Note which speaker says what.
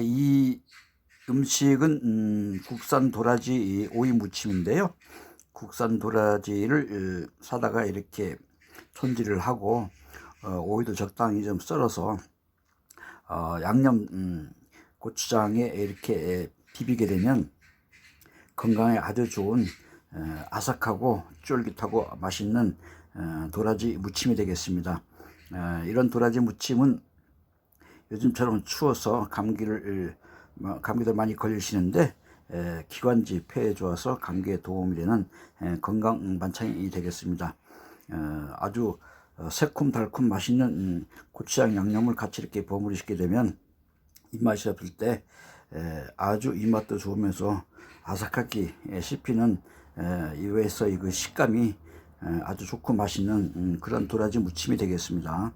Speaker 1: 이 음식은 국산 도라지 오이 무침인데요. 국산 도라지를 사다가 이렇게 손질을 하고 오이도 적당히 좀 썰어서 양념 고추장에 이렇게 비비게 되면 건강에 아주 좋은 아삭하고 쫄깃하고 맛있는 도라지 무침이 되겠습니다. 이런 도라지 무침은 요즘처럼 추워서 감기들 많이 걸리시는데 기관지 폐에 좋아서 감기에 도움이 되는 건강 반찬이 되겠습니다. 아주 새콤달콤 맛있는 고추장 양념을 같이 이렇게 버무리시게 되면 입맛이 없을 때 아주 입맛도 좋으면서 아삭하게 씹히는 이외에서 그 식감이 아주 좋고 맛있는 그런 도라지 무침이 되겠습니다.